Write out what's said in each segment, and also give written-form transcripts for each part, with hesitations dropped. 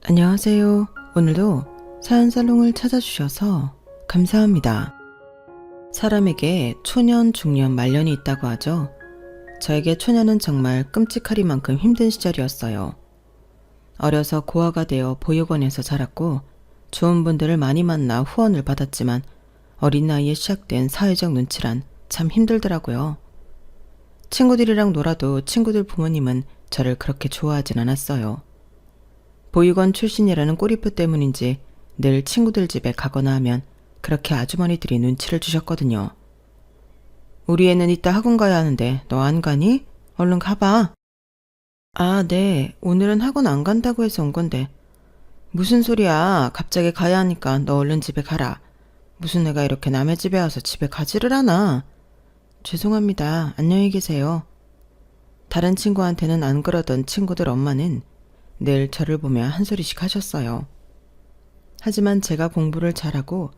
안녕하세요. 오늘도 사연살롱을 찾아주셔서 감사합니다. 사람에게 초년, 중년, 말년이 있다고 하죠. 저에게 초년은 정말 끔찍하리만큼 힘든 시절이었어요. 어려서 고아가 되어 보육원에서 자랐고 좋은 분들을 많이 만나 후원을 받았지만 어린 나이에 시작된 사회적 눈치란 참 힘들더라고요. 친구들이랑 놀아도 친구들 부모님은 저를 그렇게 좋아하진 않았어요. 보육원 출신이라는 꼬리표 때문인지 늘 친구들 집에 가거나 하면 그렇게 아주머니들이 눈치를 주셨거든요. 우리 애는 이따 학원 가야 하는데 너 안 가니? 얼른 가봐. 아, 네. 오늘은 학원 안 간다고 해서 온 건데. 무슨 소리야. 갑자기 가야 하니까 너 얼른 집에 가라. 무슨 애가 이렇게 남의 집에 와서 집에 가지를 않아. 죄송합니다. 안녕히 계세요. 다른 친구한테는 안 그러던 친구들 엄마는 늘 저를 보며 한 소리씩 하셨어요. 하지만 제가 공부를 잘하고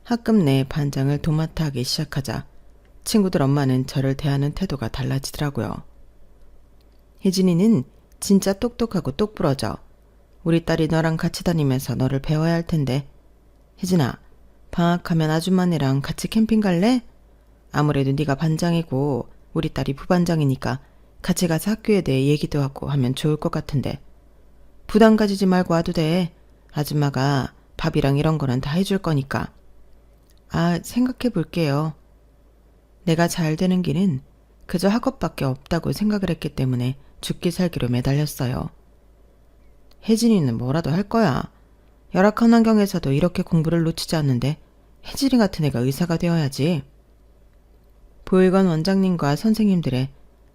학급 내 반장을 도맡아 하기 시작하자 친구들 엄마는 저를 대하는 태도가 달라지더라고요. 혜진이는 진짜 똑똑하고 똑부러져. 우리 딸이 너랑 같이 다니면서 너를 배워야 할 텐데. 혜진아, 방학하면 아줌마네랑 같이 캠핑 갈래? 아무래도 네가 반장이고 우리 딸이 부반장이니까 같이 가서 학교에 대해 얘기도 하고 하면 좋을 것 같은데. 부담 가지지 말고 와도 돼. 아줌마가 밥이랑 이런 거는 다 해줄 거니까. 아, 생각해 볼게요. 내가 잘 되는 길은 그저 학업밖에 없다고 생각을 했기 때문에 죽기 살기로 매달렸어요. 혜진이는 뭐라도 할 거야. 열악한 환경에서도 이렇게 공부를 놓치지 않는데 혜진이 같은 애가 의사가 되어야지. 보육원 원장님과 선생님들의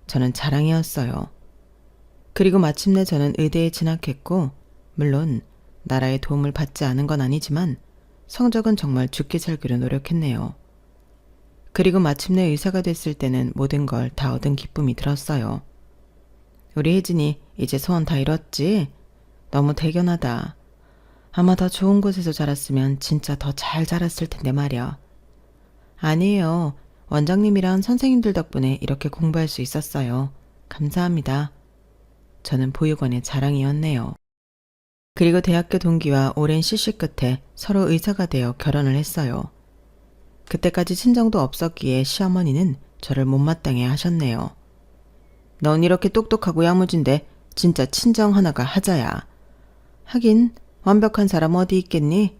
저는 자랑이었어요. 그리고 마침내 저는 의대에 진학했고 물론 나라의 도움을 받지 않은 건 아니지만 성적은 정말 죽기 살기로 노력했네요. 그리고 마침내 의사가 됐을 때는 모든 걸 다 얻은 기쁨이 들었어요. 우리 혜진이 이제 소원 다 이뤘지? 너무 대견하다. 아마 더 좋은 곳에서 자랐으면 진짜 더 잘 자랐을 텐데 말이야. 아니에요. 원장님이랑 선생님들 덕분에 이렇게 공부할 수 있었어요. 감사합니다. 저는 보육원의 자랑이었네요. 그리고 대학교 동기와 오랜 시시 끝에 서로 의사가 되어 결혼을 했어요. 그때까지 친정도 없었기에 시어머니는 저를 못마땅해 하셨네요. 넌 이렇게 똑똑하고 야무진데 진짜 친정 하나가 하자야. 하긴 완벽한 사람 어디 있겠니?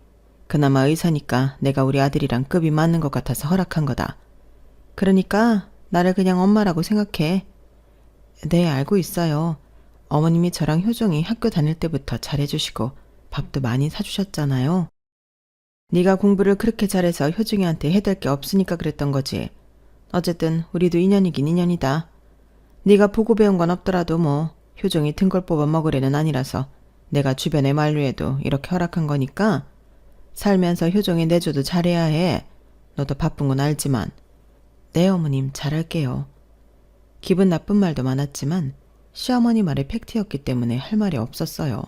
그나마 의사니까 내가 우리 아들이랑 급이 맞는 것 같아서 허락한 거다. 그러니까 나를 그냥 엄마라고 생각해. 네, 알고 있어요. 어머님이 저랑 효종이 학교 다닐 때부터 잘해주시고 밥도 많이 사주셨잖아요. 네가 공부를 그렇게 잘해서 효종이한테 해댈 게 없으니까 그랬던 거지. 어쨌든 우리도 인연이긴 인연이다. 네가 보고 배운 건 없더라도 뭐 효종이 등골 뽑아 먹을 애는 아니라서 내가 주변에 만류해도 이렇게 허락한 거니까 살면서 효종이 내줘도 잘해야 해. 너도 바쁜 건 알지만. 네, 어머님 잘할게요. 기분 나쁜 말도 많았지만 시어머니 말이 팩트였기 때문에 할 말이 없었어요.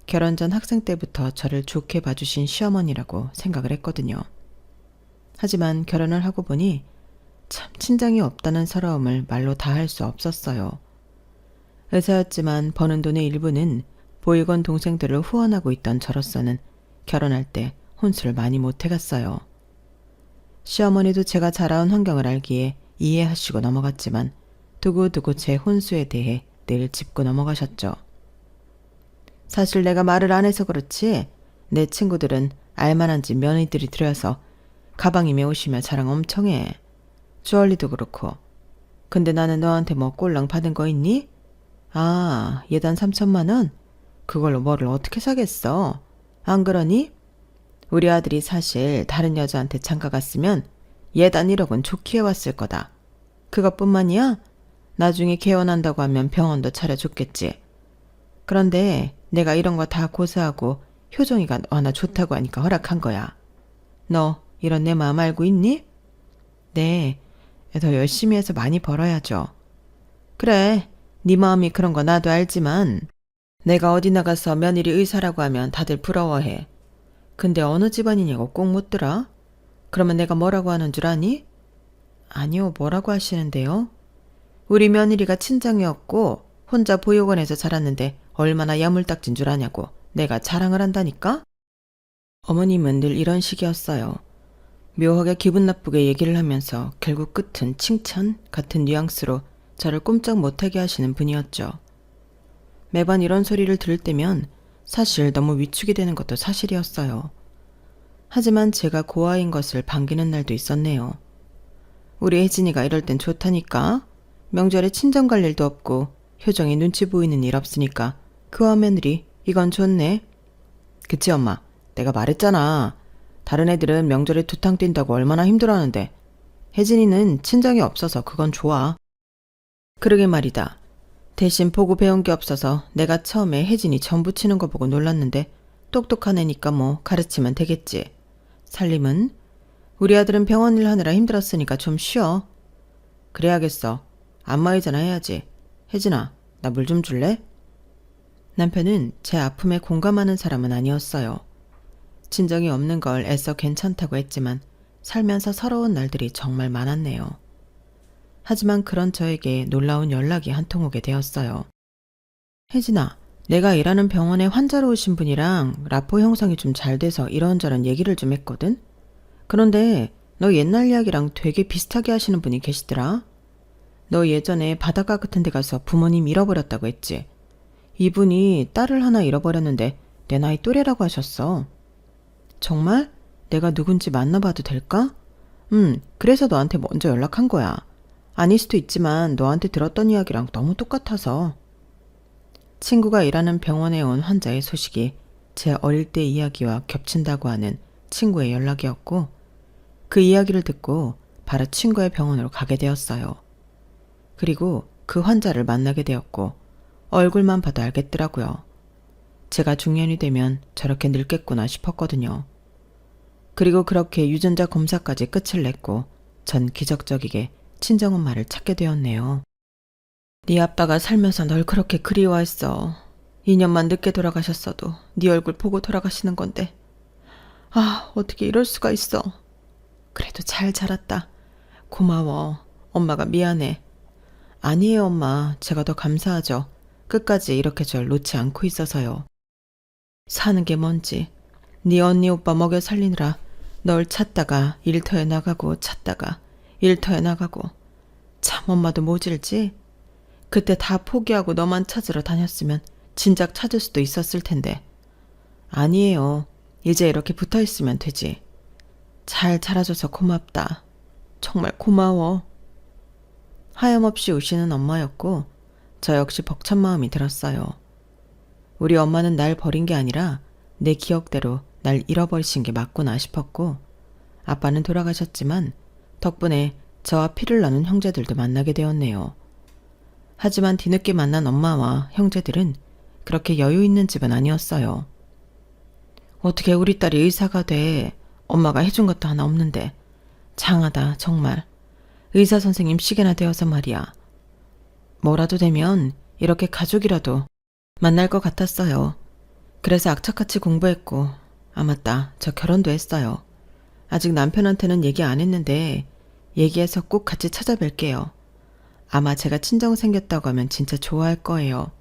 결혼 전 학생 때부터 저를 좋게 봐주신 시어머니라고 생각을 했거든요. 하지만 결혼을 하고 보니 참 친정이 없다는 서러움을 말로 다 할 수 없었어요. 의사였지만 버는 돈의 일부는 보육원 동생들을 후원하고 있던 저로서는 결혼할 때 혼수를 많이 못해갔어요. 시어머니도 제가 자라온 환경을 알기에 이해하시고 넘어갔지만 두고두고 제 혼수에 대해 늘 짚고 넘어가셨죠. 사실 내가 말을 안 해서 그렇지 내 친구들은 알만한지 며느리들이 들여서 가방이며 옷이며 자랑 엄청 해. 주얼리도 그렇고. 근데 나는 너한테 뭐 꼴랑 받은 거 있니? 아, 예단 3천만 원? 그걸로 뭐를 어떻게 사겠어? 안 그러니? 우리 아들이 사실 다른 여자한테 장가 갔으면 예단 1억은 좋게 해왔을 거다. 그것뿐만이야? 나중에 개원한다고 하면 병원도 차려줬겠지. 그런데 내가 이런 거 다 고사하고 효종이가 너 하나 좋다고 하니까 허락한 거야. 너 이런 내 마음 알고 있니? 네, 더 열심히 해서 많이 벌어야죠. 그래, 네 마음이 그런 거 나도 알지만 내가 어디 나가서 며느리 의사라고 하면 다들 부러워해. 근데 어느 집안이냐고 꼭 묻더라. 그러면 내가 뭐라고 하는 줄 아니? 아니요, 뭐라고 하시는데요? 우리 며느리가 친정이었고 혼자 보육원에서 자랐는데 얼마나 야물딱진 줄 아냐고. 내가 자랑을 한다니까? 어머님은 늘 이런 식이었어요. 묘하게 기분 나쁘게 얘기를 하면서 결국 끝은 칭찬 같은 뉘앙스로 저를 꼼짝 못하게 하시는 분이었죠. 매번 이런 소리를 들을 때면 사실 너무 위축이 되는 것도 사실이었어요. 하지만 제가 고아인 것을 반기는 날도 있었네요. 우리 혜진이가 이럴 땐 좋다니까. 명절에 친정 갈 일도 없고 효정이 눈치 보이는 일 없으니까 그와 며느리 이건 좋네. 그치 엄마, 내가 말했잖아. 다른 애들은 명절에 두탕 뛴다고 얼마나 힘들어하는데 혜진이는 친정이 없어서 그건 좋아. 그러게 말이다. 대신 보고 배운 게 없어서 내가 처음에 혜진이 전 부치는 거 보고 놀랐는데 똑똑한 애니까 뭐 가르치면 되겠지. 살림은? 우리 아들은 병원 일 하느라 힘들었으니까 좀 쉬어. 그래야겠어. 안마의자나 해야지. 혜진아, 나 물 좀 줄래? 남편은 제 아픔에 공감하는 사람은 아니었어요. 친정이 없는 걸 애써 괜찮다고 했지만 살면서 서러운 날들이 정말 많았네요. 하지만 그런 저에게 놀라운 연락이 한 통 오게 되었어요. 혜진아, 내가 일하는 병원에 환자로 오신 분이랑 라포 형성이 좀 잘 돼서 이런저런 얘기를 좀 했거든? 그런데 너 옛날 이야기랑 되게 비슷하게 하시는 분이 계시더라. 너 예전에 바닷가 같은 데 가서 부모님 잃어버렸다고 했지. 이분이 딸을 하나 잃어버렸는데 내 나이 또래라고 하셨어. 정말? 내가 누군지 만나봐도 될까? 그래서 너한테 먼저 연락한 거야. 아닐 수도 있지만 너한테 들었던 이야기랑 너무 똑같아서. 친구가 일하는 병원에 온 환자의 소식이 제 어릴 때 이야기와 겹친다고 하는 친구의 연락이었고 그 이야기를 듣고 바로 친구의 병원으로 가게 되었어요. 그리고 그 환자를 만나게 되었고 얼굴만 봐도 알겠더라고요. 제가 중년이 되면 저렇게 늙겠구나 싶었거든요. 그리고 그렇게 유전자 검사까지 끝을 냈고 전 기적적이게 친정엄마를 찾게 되었네요. 네 아빠가 살면서 널 그렇게 그리워했어. 2년만 늦게 돌아가셨어도 네 얼굴 보고 돌아가시는 건데. 아, 어떻게 이럴 수가 있어. 그래도 잘 자랐다. 고마워. 엄마가 미안해. 아니에요, 엄마. 제가 더 감사하죠. 끝까지 이렇게 절 놓지 않고 있어서요. 사는 게 뭔지. 네 언니 오빠 먹여 살리느라 널 찾다가 일터에 나가고 찾다가 일터에 나가고. 참 엄마도 모질지? 그때 다 포기하고 너만 찾으러 다녔으면 진작 찾을 수도 있었을 텐데. 아니에요. 이제 이렇게 붙어있으면 되지. 잘 자라줘서 고맙다. 정말 고마워. 하염없이 우시는 엄마였고 저 역시 벅찬 마음이 들었어요. 우리 엄마는 날 버린 게 아니라 내 기억대로 날 잃어버리신 게 맞구나 싶었고 아빠는 돌아가셨지만 덕분에 저와 피를 나눈 형제들도 만나게 되었네요. 하지만 뒤늦게 만난 엄마와 형제들은 그렇게 여유 있는 집은 아니었어요. 어떻게 우리 딸이 의사가 돼. 엄마가 해준 것도 하나 없는데. 장하다 정말. 의사 선생님 시계나 되어서 말이야. 뭐라도 되면 이렇게 가족이라도 만날 것 같았어요. 그래서 악착같이 공부했고 아 맞다 저 결혼도 했어요. 아직 남편한테는 얘기 안 했는데 얘기해서 꼭 같이 찾아뵐게요. 아마 제가 친정 생겼다고 하면 진짜 좋아할 거예요.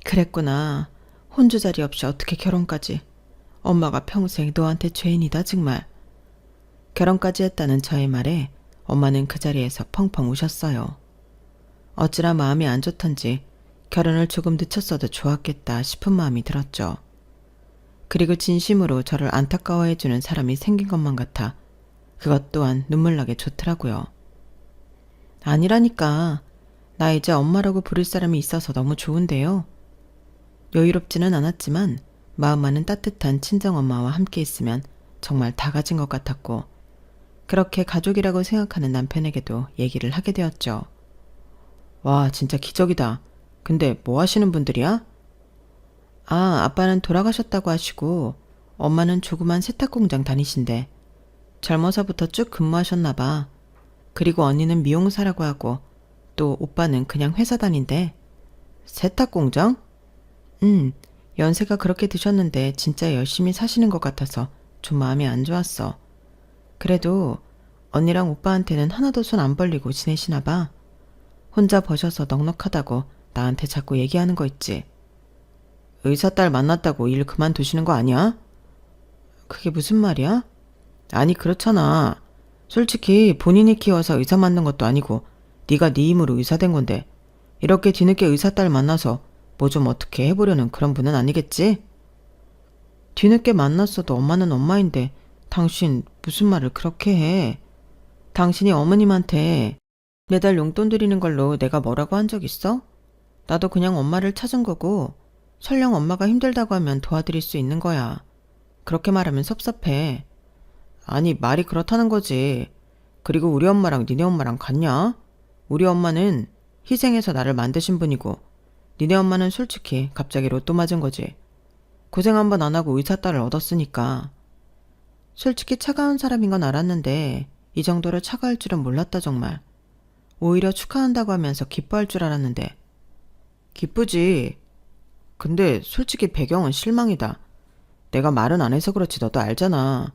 그랬구나. 혼주 자리 없이 어떻게 결혼까지. 엄마가 평생 너한테 죄인이다 정말. 결혼까지 했다는 저의 말에 엄마는 그 자리에서 펑펑 우셨어요. 어찌나 마음이 안 좋던지 결혼을 조금 늦췄어도 좋았겠다 싶은 마음이 들었죠. 그리고 진심으로 저를 안타까워해주는 사람이 생긴 것만 같아 그것 또한 눈물나게 좋더라고요. 아니라니까. 나 이제 엄마라고 부를 사람이 있어서 너무 좋은데요. 여유롭지는 않았지만 마음만은 따뜻한 친정엄마와 함께 있으면 정말 다 가진 것 같았고 그렇게 가족이라고 생각하는 남편에게도 얘기를 하게 되었죠. 와, 진짜 기적이다. 근데 뭐 하시는 분들이야? 아, 아빠는 돌아가셨다고 하시고 엄마는 조그만 세탁공장 다니신대. 젊어서부터 쭉 근무하셨나 봐. 그리고 언니는 미용사라고 하고 또 오빠는 그냥 회사 다닌대. 세탁공장? 연세가 그렇게 드셨는데 진짜 열심히 사시는 것 같아서 좀 마음이 안 좋았어. 그래도 언니랑 오빠한테는 하나도 손 안 벌리고 지내시나 봐. 혼자 버셔서 넉넉하다고 나한테 자꾸 얘기하는 거 있지. 의사 딸 만났다고 일 그만두시는 거 아니야? 그게 무슨 말이야? 아니 그렇잖아. 솔직히 본인이 키워서 의사 만난 것도 아니고 네가 네 힘으로 의사 된 건데 이렇게 뒤늦게 의사 딸 만나서 뭐 좀 어떻게 해보려는 그런 분은 아니겠지? 뒤늦게 만났어도 엄마는 엄마인데 당신 무슨 말을 그렇게 해? 당신이 어머님한테 매달 용돈 드리는 걸로 내가 뭐라고 한 적 있어? 나도 그냥 엄마를 찾은 거고 설령 엄마가 힘들다고 하면 도와드릴 수 있는 거야. 그렇게 말하면 섭섭해. 아니 말이 그렇다는 거지. 그리고 우리 엄마랑 니네 엄마랑 같냐? 우리 엄마는 희생해서 나를 만드신 분이고 니네 엄마는 솔직히 갑자기 로또 맞은 거지. 고생 한번 안 하고 의사 딸을 얻었으니까. 솔직히 차가운 사람인 건 알았는데 이 정도로 차가울 줄은 몰랐다 정말. 오히려 축하한다고 하면서 기뻐할 줄 알았는데. 기쁘지. 근데 솔직히 배경은 실망이다. 내가 말은 안 해서 그렇지 너도 알잖아.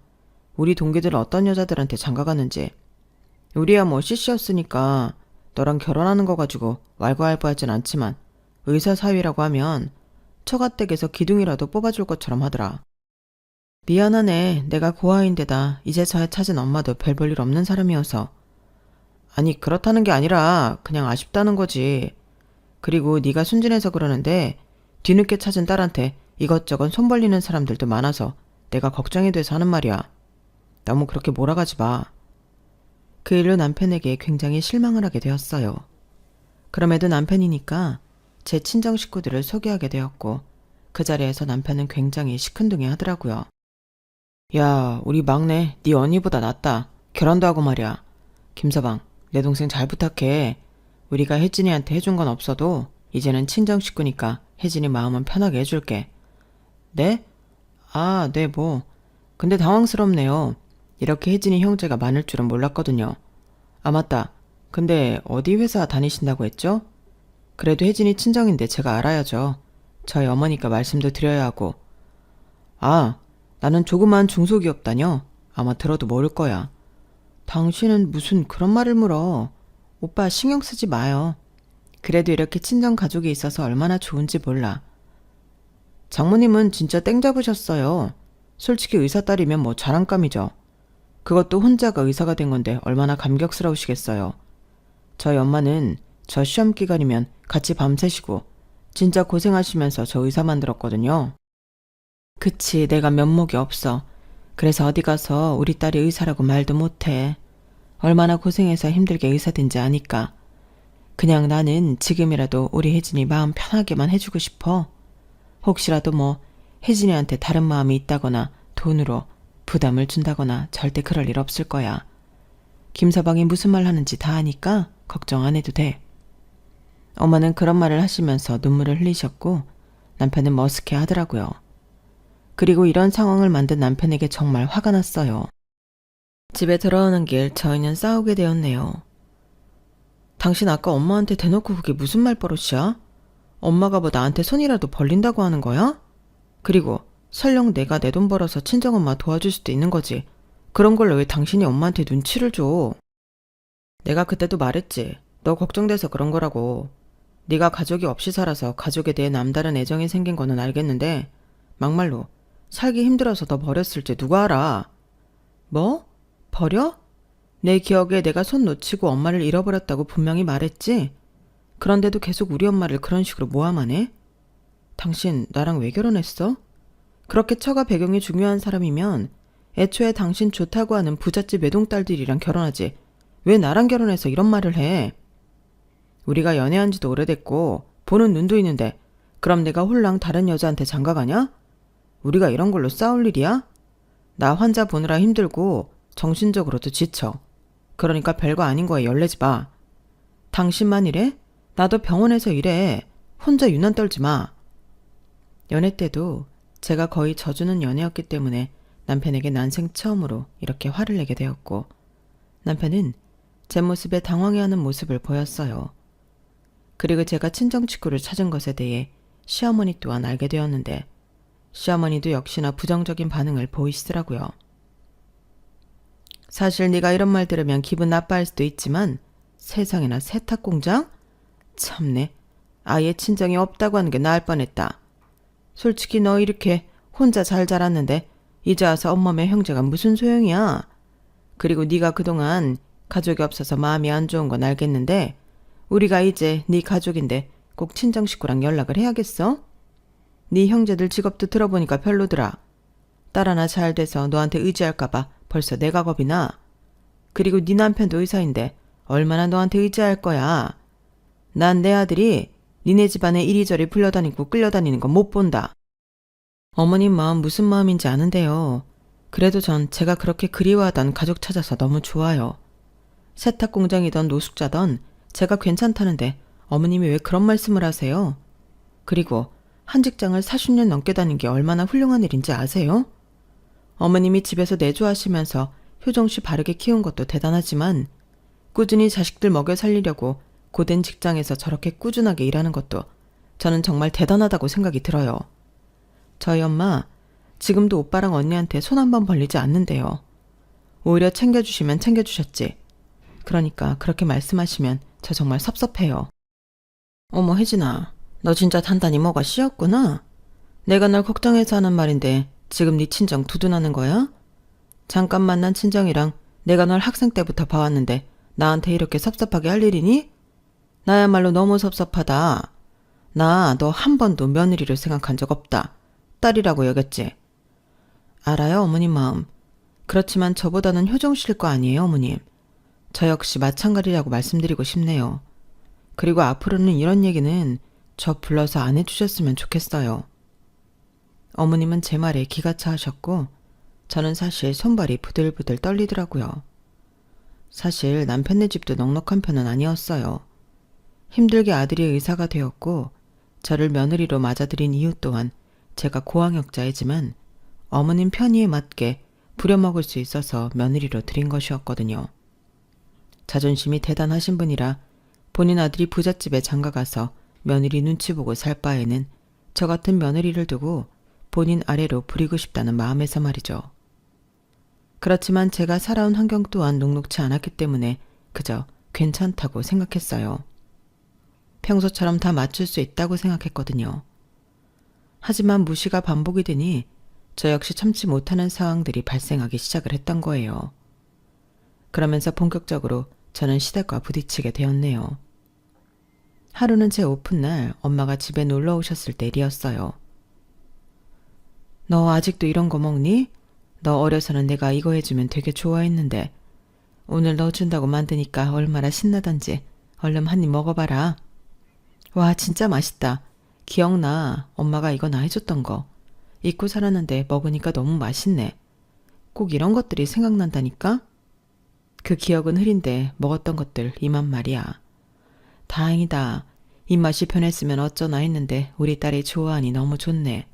우리 동기들 어떤 여자들한테 장가가는지. 우리야 뭐 CC였으니까 너랑 결혼하는 거 가지고 왈가왈부하진 않지만 의사 사위라고 하면 처가댁에서 기둥이라도 뽑아줄 것처럼 하더라. 미안하네. 내가 고아인데다 이제서야 찾은 엄마도 별 볼 일 없는 사람이어서. 아니 그렇다는 게 아니라 그냥 아쉽다는 거지. 그리고 네가 순진해서 그러는데 뒤늦게 찾은 딸한테 이것저것 손 벌리는 사람들도 많아서 내가 걱정이 돼서 하는 말이야. 너무 그렇게 몰아가지 마. 그 일로 남편에게 굉장히 실망을 하게 되었어요. 그럼에도 남편이니까 제 친정 식구들을 소개하게 되었고 그 자리에서 남편은 굉장히 시큰둥해 하더라고요. 야, 우리 막내 네 언니보다 낫다. 결혼도 하고 말이야. 김서방, 내 동생 잘 부탁해. 우리가 혜진이한테 해준 건 없어도 이제는 친정 식구니까 혜진이 마음은 편하게 해줄게. 네? 아, 네 뭐. 근데 당황스럽네요. 이렇게 혜진이 형제가 많을 줄은 몰랐거든요. 아 맞다. 근데 어디 회사 다니신다고 했죠? 그래도 혜진이 친정인데 제가 알아야죠. 저희 어머니까 말씀도 드려야 하고. 아, 나는 조그만 중소기업 다녀. 아마 들어도 모를 거야. 당신은 무슨 그런 말을 물어. 오빠 신경 쓰지 마요. 그래도 이렇게 친정 가족이 있어서 얼마나 좋은지 몰라. 장모님은 진짜 땡 잡으셨어요. 솔직히 의사 딸이면 뭐 자랑감이죠. 그것도 혼자가 의사가 된 건데 얼마나 감격스러우시겠어요. 저희 엄마는 저 시험 기간이면 같이 밤새시고 진짜 고생하시면서 저 의사 만들었거든요. 그치, 내가 면목이 없어. 그래서 어디 가서 우리 딸이 의사라고 말도 못해. 얼마나 고생해서 힘들게 의사 된지 아니까. 그냥 나는 지금이라도 우리 혜진이 마음 편하게만 해주고 싶어. 혹시라도 뭐 혜진이한테 다른 마음이 있다거나 돈으로 부담을 준다거나 절대 그럴 일 없을 거야. 김서방이 무슨 말 하는지 다 아니까 걱정 안 해도 돼. 엄마는 그런 말을 하시면서 눈물을 흘리셨고 남편은 머쓱해 하더라고요. 그리고 이런 상황을 만든 남편에게 정말 화가 났어요. 집에 들어오는 길 저희는 싸우게 되었네요. 당신 아까 엄마한테 대놓고 그게 무슨 말버릇이야? 엄마가 뭐 나한테 손이라도 벌린다고 하는 거야? 그리고 설령 내가 내 돈 벌어서 친정엄마 도와줄 수도 있는 거지. 그런 걸로 왜 당신이 엄마한테 눈치를 줘? 내가 그때도 말했지. 너 걱정돼서 그런 거라고. 네가 가족이 없이 살아서 가족에 대해 남다른 애정이 생긴 거는 알겠는데 막말로 살기 힘들어서 너 버렸을지 누가 알아? 뭐? 버려? 내 기억에 내가 손 놓치고 엄마를 잃어버렸다고 분명히 말했지? 그런데도 계속 우리 엄마를 그런 식으로 모함하네? 당신 나랑 왜 결혼했어? 그렇게 처가 배경이 중요한 사람이면 애초에 당신 좋다고 하는 부잣집 외동딸들이랑 결혼하지. 왜 나랑 결혼해서 이런 말을 해? 우리가 연애한 지도 오래됐고 보는 눈도 있는데 그럼 내가 홀랑 다른 여자한테 장가가냐? 우리가 이런 걸로 싸울 일이야? 나 환자 보느라 힘들고 정신적으로도 지쳐. 그러니까 별거 아닌 거에 열내지 마. 당신만 이래? 나도 병원에서 일해. 혼자 유난 떨지 마. 연애 때도 제가 거의 져주는 연애였기 때문에 남편에게 난생 처음으로 이렇게 화를 내게 되었고 남편은 제 모습에 당황해하는 모습을 보였어요. 그리고 제가 친정 식구를 찾은 것에 대해 시어머니 또한 알게 되었는데 시어머니도 역시나 부정적인 반응을 보이시더라고요. 사실 네가 이런 말 들으면 기분 나빠할 수도 있지만 세상에나 세탁공장? 참네. 아예 친정이 없다고 하는 게 나을 뻔했다. 솔직히 너 이렇게 혼자 잘 자랐는데 이제 와서 엄마며 형제가 무슨 소용이야? 그리고 네가 그동안 가족이 없어서 마음이 안 좋은 건 알겠는데 우리가 이제 네 가족인데 꼭 친정 식구랑 연락을 해야겠어? 네 형제들 직업도 들어보니까 별로더라. 딸 하나 잘 돼서 너한테 의지할까 봐 벌써 내가 겁이 나. 그리고 네 남편도 의사인데 얼마나 너한테 의지할 거야. 난 내 아들이 니네 집안에 이리저리 불려다니고 끌려다니는 거 못 본다. 어머님 마음 무슨 마음인지 아는데요. 그래도 전 제가 그렇게 그리워하던 가족 찾아서 너무 좋아요. 세탁 공장이던 노숙자던 제가 괜찮다는데 어머님이 왜 그런 말씀을 하세요? 그리고 한 직장을 40년 넘게 다닌 게 얼마나 훌륭한 일인지 아세요? 어머님이 집에서 내조하시면서 효정씨 바르게 키운 것도 대단하지만 꾸준히 자식들 먹여 살리려고 고된 직장에서 저렇게 꾸준하게 일하는 것도 저는 정말 대단하다고 생각이 들어요. 저희 엄마 지금도 오빠랑 언니한테 손 한 번 벌리지 않는데요. 오히려 챙겨주시면 챙겨주셨지. 그러니까 그렇게 말씀하시면 저 정말 섭섭해요. 어머 혜진아, 너 진짜 단단히 뭐가 씌었구나. 내가 널 걱정해서 하는 말인데 지금 네 친정 두둔하는 거야? 잠깐 만난 친정이랑 내가 널 학생 때부터 봐왔는데 나한테 이렇게 섭섭하게 할 일이니? 나야말로 너무 섭섭하다. 나 너 한 번도 며느리로 생각한 적 없다. 딸이라고 여겼지. 알아요, 어머님 마음. 그렇지만 저보다는 효정씨일 거 아니에요, 어머님. 저 역시 마찬가지라고 말씀드리고 싶네요. 그리고 앞으로는 이런 얘기는 저 불러서 안 해주셨으면 좋겠어요. 어머님은 제 말에 기가 차하셨고 저는 사실 손발이 부들부들 떨리더라고요. 사실 남편네 집도 넉넉한 편은 아니었어요. 힘들게 아들이 의사가 되었고 저를 며느리로 맞아들인 이유 또한 제가 고학력자이지만 어머님 편의에 맞게 부려먹을 수 있어서 며느리로 들인 것이었거든요. 자존심이 대단하신 분이라 본인 아들이 부잣집에 장가가서 며느리 눈치 보고 살 바에는 저 같은 며느리를 두고 본인 아래로 부리고 싶다는 마음에서 말이죠. 그렇지만 제가 살아온 환경 또한 녹록치 않았기 때문에 그저 괜찮다고 생각했어요. 평소처럼 다 맞출 수 있다고 생각했거든요. 하지만 무시가 반복이 되니 저 역시 참지 못하는 상황들이 발생하기 시작을 했던 거예요. 그러면서 본격적으로 저는 시댁과 부딪히게 되었네요. 하루는 제 오픈날 엄마가 집에 놀러 오셨을 때 일이었어요. 너 아직도 이런 거 먹니? 너 어려서는 내가 이거 해주면 되게 좋아했는데 오늘 너 준다고 만드니까 얼마나 신나던지 얼른 한 입 먹어봐라. 와 진짜 맛있다. 기억나. 엄마가 이거 나 해줬던 거. 잊고 살았는데 먹으니까 너무 맛있네. 꼭 이런 것들이 생각난다니까? 그 기억은 흐린데 먹었던 것들 이만 말이야. 다행이다. 입맛이 변했으면 어쩌나 했는데 우리 딸이 좋아하니 너무 좋네.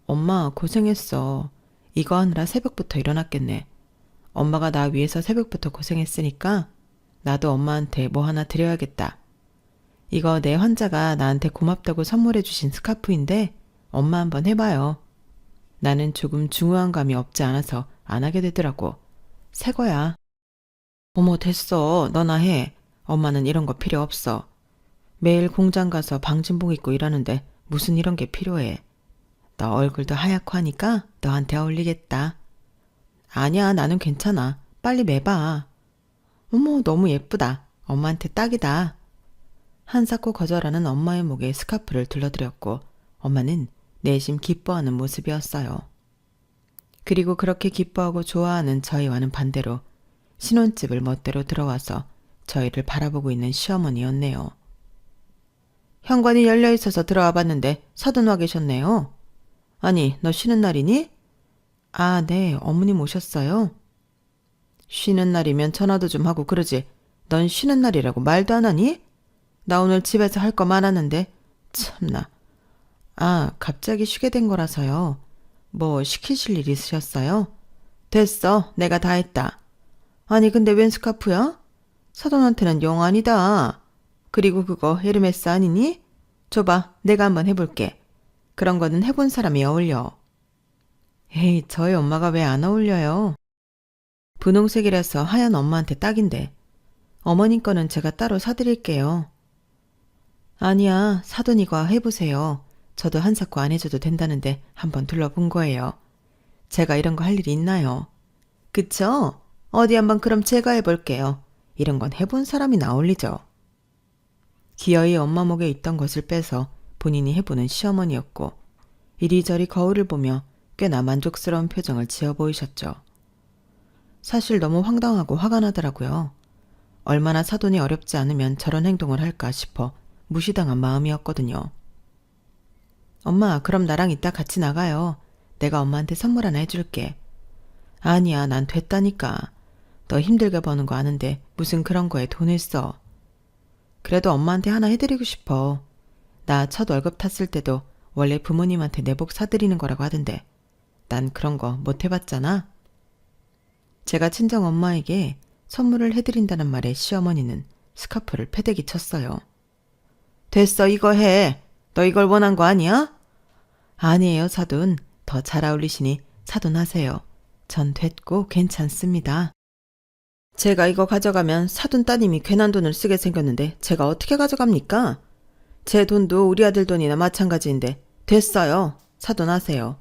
엄마 고생했어. 이거 하느라 새벽부터 일어났겠네. 엄마가 나 위해서 새벽부터 고생했으니까 나도 엄마한테 뭐 하나 드려야겠다. 이거 내 환자가 나한테 고맙다고 선물해 주신 스카프인데 엄마 한번 해봐요. 나는 조금 중후한 감이 없지 않아서 안 하게 되더라고. 새 거야. 어머 됐어. 너나 해. 엄마는 이런 거 필요 없어. 매일 공장 가서 방진복 입고 일하는데 무슨 이런 게 필요해. 너 얼굴도 하얗고 하니까 너한테 어울리겠다. 아니야 나는 괜찮아. 빨리 매봐. 어머 너무 예쁘다. 엄마한테 딱이다. 한사코 거절하는 엄마의 목에 스카프를 둘러드렸고 엄마는 내심 기뻐하는 모습이었어요. 그리고 그렇게 기뻐하고 좋아하는 저희와는 반대로 신혼집을 멋대로 들어와서 저희를 바라보고 있는 시어머니였네요. 현관이 열려있어서 들어와 봤는데 서둔 와 계셨네요. 아니 너 쉬는 날이니? 아 네 어머님 오셨어요? 쉬는 날이면 전화도 좀 하고 그러지. 넌 쉬는 날이라고 말도 안 하니? 나 오늘 집에서 할 거 많았는데 참나. 아 갑자기 쉬게 된 거라서요. 뭐 시키실 일 있으셨어요? 됐어 내가 다 했다. 아니 근데 웬 스카프야? 사돈한테는 영 아니다. 그리고 그거 헤르메스 아니니? 줘봐 내가 한번 해볼게. 그런 거는 해본 사람이 어울려. 에이 저희 엄마가 왜 안 어울려요? 분홍색이라서 하얀 엄마한테 딱인데. 어머님 거는 제가 따로 사드릴게요. 아니야 사돈 이거 해보세요. 저도 한사코 안 해줘도 된다는데 한번 둘러본 거예요. 제가 이런 거 할 일이 있나요? 그쵸? 어디 한번 그럼 제가 해볼게요. 이런 건 해본 사람이 나올리죠. 기어이 엄마 목에 있던 것을 빼서 본인이 해보는 시어머니였고 이리저리 거울을 보며 꽤나 만족스러운 표정을 지어 보이셨죠. 사실 너무 황당하고 화가 나더라고요. 얼마나 사돈이 어렵지 않으면 저런 행동을 할까 싶어 무시당한 마음이었거든요. 엄마, 그럼 나랑 이따 같이 나가요. 내가 엄마한테 선물 하나 해줄게. 아니야, 난 됐다니까. 너 힘들게 버는 거 아는데 무슨 그런 거에 돈을 써. 그래도 엄마한테 하나 해드리고 싶어. 나 첫 월급 탔을 때도 원래 부모님한테 내복 사드리는 거라고 하던데 난 그런 거 못 해봤잖아. 제가 친정 엄마에게 선물을 해드린다는 말에 시어머니는 스카프를 패대기 쳤어요. 됐어, 이거 해. 너 이걸 원한 거 아니야? 아니에요, 사돈. 더 잘 어울리시니 사돈 하세요. 전 됐고 괜찮습니다. 제가 이거 가져가면 사돈 따님이 괜한 돈을 쓰게 생겼는데 제가 어떻게 가져갑니까? 제 돈도 우리 아들 돈이나 마찬가지인데 됐어요. 사돈 하세요.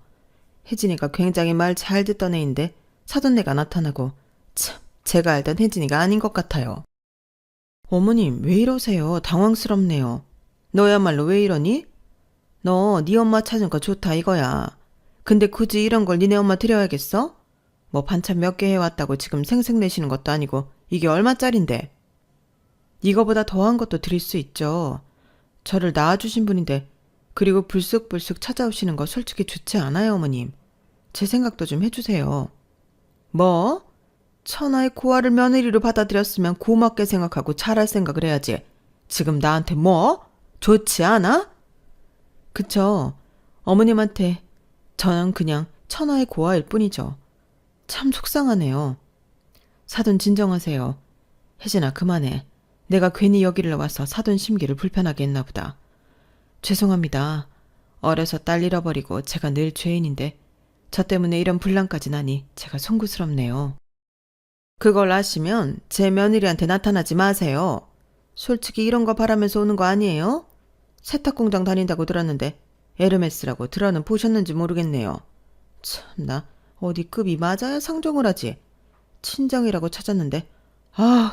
혜진이가 굉장히 말 잘 듣던 애인데 사돈네가 나타나고 참 제가 알던 혜진이가 아닌 것 같아요. 어머님 왜 이러세요? 당황스럽네요. 너야말로 왜 이러니? 너 네 엄마 찾은 거 좋다 이거야. 근데 굳이 이런 걸 니네 엄마 드려야겠어? 뭐 반찬 몇 개 해왔다고 지금 생색내시는 것도 아니고 이게 얼마짜린데? 이거보다 더한 것도 드릴 수 있죠. 저를 낳아주신 분인데 그리고 불쑥불쑥 찾아오시는 거 솔직히 좋지 않아요, 어머님. 제 생각도 좀 해주세요. 뭐? 천하의 고아를 며느리로 받아들였으면 고맙게 생각하고 잘할 생각을 해야지. 지금 나한테 뭐? 좋지 않아? 그쵸. 어머님한테 저는 그냥 천하의 고아일 뿐이죠. 참 속상하네요. 사돈 진정하세요. 혜진아 그만해. 내가 괜히 여기를 와서 사돈 심기를 불편하게 했나 보다. 죄송합니다. 어려서 딸 잃어버리고 제가 늘 죄인인데 저 때문에 이런 분란까지 나니 제가 송구스럽네요. 그걸 아시면 제 며느리한테 나타나지 마세요. 솔직히 이런 거 바라면서 오는 거 아니에요? 세탁공장 다닌다고 들었는데 에르메스라고 들어는 보셨는지 모르겠네요. 참나 어디 급이 맞아야 상종을 하지. 친정이라고 찾았는데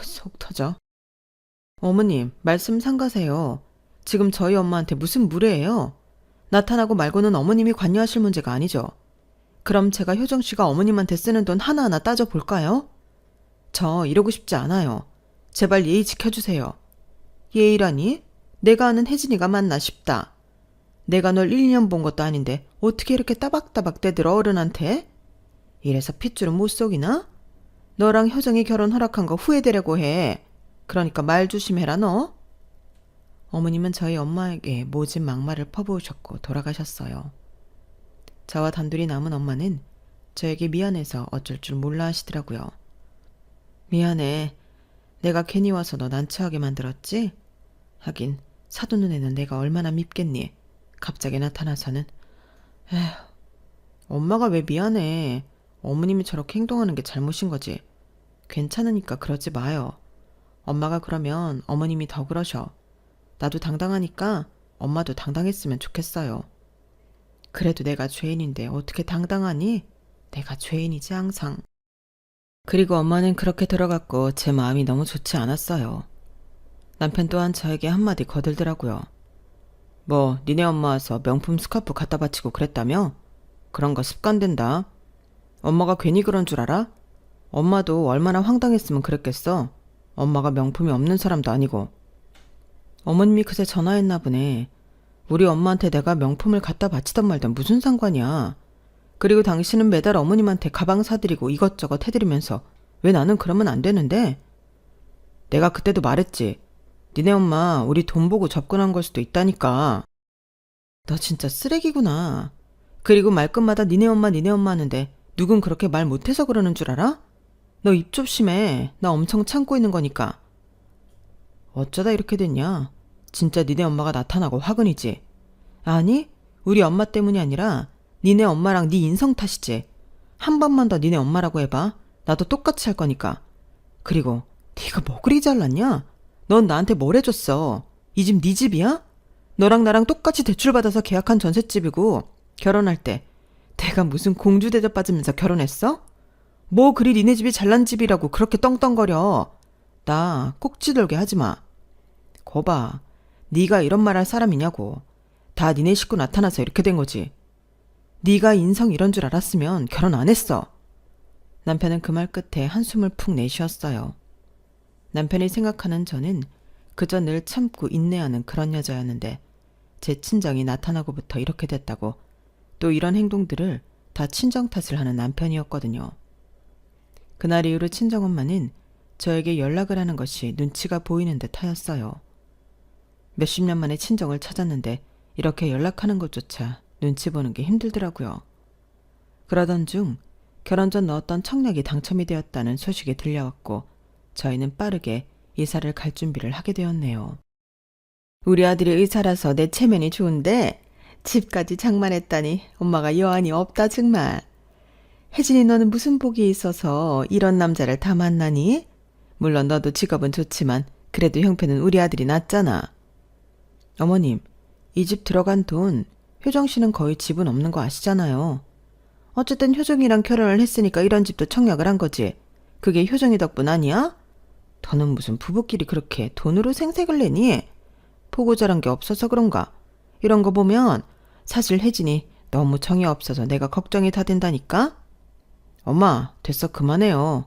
속 터져. 어머님 말씀 삼가세요. 지금 저희 엄마한테 무슨 무례예요? 나타나고 말고는 어머님이 관여하실 문제가 아니죠. 그럼 제가 효정씨가 어머님한테 쓰는 돈 하나하나 따져볼까요? 저 이러고 싶지 않아요. 제발 예의 지켜주세요. 예의라니? 내가 아는 혜진이가 맞나 싶다. 내가 널 1년 본 것도 아닌데 어떻게 이렇게 따박따박 떼들어 어른한테? 이래서 핏줄은 못 속이나? 너랑 효정이 결혼 허락한 거 후회되려고 해. 그러니까 말 조심해라 너. 어머님은 저희 엄마에게 모진 막말을 퍼부으셨고 돌아가셨어요. 저와 단둘이 남은 엄마는 저에게 미안해서 어쩔 줄 몰라 하시더라고요. 미안해. 내가 괜히 와서 너 난처하게 만들었지? 하긴 사돈 눈에는 내가 얼마나 밉겠니? 갑자기 나타나서는 에휴, 엄마가 왜 미안해. 어머님이 저렇게 행동하는 게 잘못인 거지. 괜찮으니까 그러지 마요. 엄마가 그러면 어머님이 더 그러셔. 나도 당당하니까 엄마도 당당했으면 좋겠어요. 그래도 내가 죄인인데 어떻게 당당하니? 내가 죄인이지 항상. 그리고 엄마는 그렇게 들어갔고 제 마음이 너무 좋지 않았어요. 남편 또한 저에게 한마디 거들더라고요. 뭐 니네 엄마 와서 명품 스카프 갖다 바치고 그랬다며? 그런 거 습관된다. 엄마가 괜히 그런 줄 알아? 엄마도 얼마나 황당했으면 그랬겠어. 엄마가 명품이 없는 사람도 아니고. 어머님이 그새 전화했나 보네. 우리 엄마한테 내가 명품을 갖다 바치던 말던 무슨 상관이야. 그리고 당신은 매달 어머님한테 가방 사드리고 이것저것 해드리면서 왜 나는 그러면 안 되는데? 내가 그때도 말했지. 니네 엄마 우리 돈 보고 접근한 걸 수도 있다니까. 너 진짜 쓰레기구나. 그리고 말끝마다 니네 엄마 하는데 누군 그렇게 말 못해서 그러는 줄 알아? 너 입 좀 심해. 나 엄청 참고 있는 거니까. 어쩌다 이렇게 됐냐? 진짜 니네 엄마가 나타나고 화근이지. 아니, 우리 엄마 때문이 아니라 니네 엄마랑 네 인성 탓이지. 한 번만 더 니네 엄마라고 해봐. 나도 똑같이 할 거니까. 그리고 네가 뭐 그리 잘났냐? 넌 나한테 뭘 해줬어? 이 집 네 집이야? 너랑 나랑 똑같이 대출받아서 계약한 전셋집이고 결혼할 때 내가 무슨 공주 대접 받으면서 결혼했어? 뭐 그리 니네 집이 잘난 집이라고 그렇게 떵떵거려. 나 꼭지 돌게 하지 마. 거봐, 네가 이런 말 할 사람이냐고. 다 니네 식구 나타나서 이렇게 된 거지. 네가 인성 이런 줄 알았으면 결혼 안 했어. 남편은 그 말 끝에 한숨을 푹 내쉬었어요. 남편이 생각하는 저는 그저 늘 참고 인내하는 그런 여자였는데 제 친정이 나타나고부터 이렇게 됐다고 또 이런 행동들을 다 친정 탓을 하는 남편이었거든요. 그날 이후로 친정엄마는 저에게 연락을 하는 것이 눈치가 보이는 듯 하였어요. 몇십 년 만에 친정을 찾았는데 이렇게 연락하는 것조차 눈치 보는 게 힘들더라고요. 그러던 중 결혼 전 넣었던 청약이 당첨이 되었다는 소식이 들려왔고 저희는 빠르게 이사를 갈 준비를 하게 되었네요. 우리 아들이 의사라서 내 체면이 좋은데 집까지 장만했다니 엄마가 여한이 없다 정말. 혜진이 너는 무슨 복이 있어서 이런 남자를 다 만나니? 물론 너도 직업은 좋지만 그래도 형편은 우리 아들이 낫잖아. 어머님, 이 집 들어간 돈 효정 씨는 거의 집은 없는 거 아시잖아요. 어쨌든 효정이랑 결혼을 했으니까 이런 집도 청약을 한 거지. 그게 효정이 덕분 아니야? 너는 무슨 부부끼리 그렇게 돈으로 생색을 내니? 보고 자란 게 없어서 그런가? 이런 거 보면 사실 혜진이 너무 정이 없어서 내가 걱정이 다 된다니까? 엄마, 됐어 그만해요.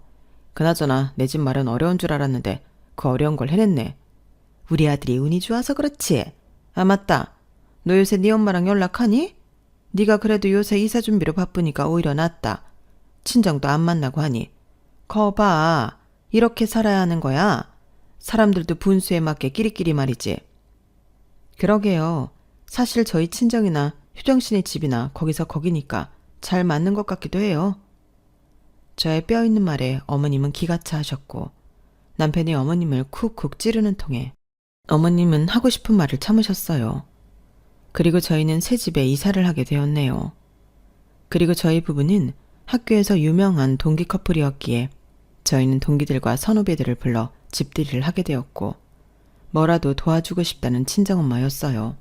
그나저나 내 집 마련 어려운 줄 알았는데 그 어려운 걸 해냈네. 우리 아들이 운이 좋아서 그렇지. 아 맞다. 너 요새 네 엄마랑 연락하니? 네가 그래도 요새 이사 준비로 바쁘니까 오히려 낫다. 친정도 안 만나고 하니. 거 봐. 이렇게 살아야 하는 거야. 사람들도 분수에 맞게 끼리끼리 말이지. 그러게요. 사실 저희 친정이나 효정씨네 집이나 거기서 거기니까 잘 맞는 것 같기도 해요. 저의 뼈있는 말에 어머님은 기가 차 하셨고 남편이 어머님을 쿡쿡 찌르는 통에 어머님은 하고 싶은 말을 참으셨어요. 그리고 저희는 새 집에 이사를 하게 되었네요. 그리고 저희 부부는 학교에서 유명한 동기 커플이었기에 저희는 동기들과 선후배들을 불러 집들이를 하게 되었고 뭐라도 도와주고 싶다는 친정엄마였어요.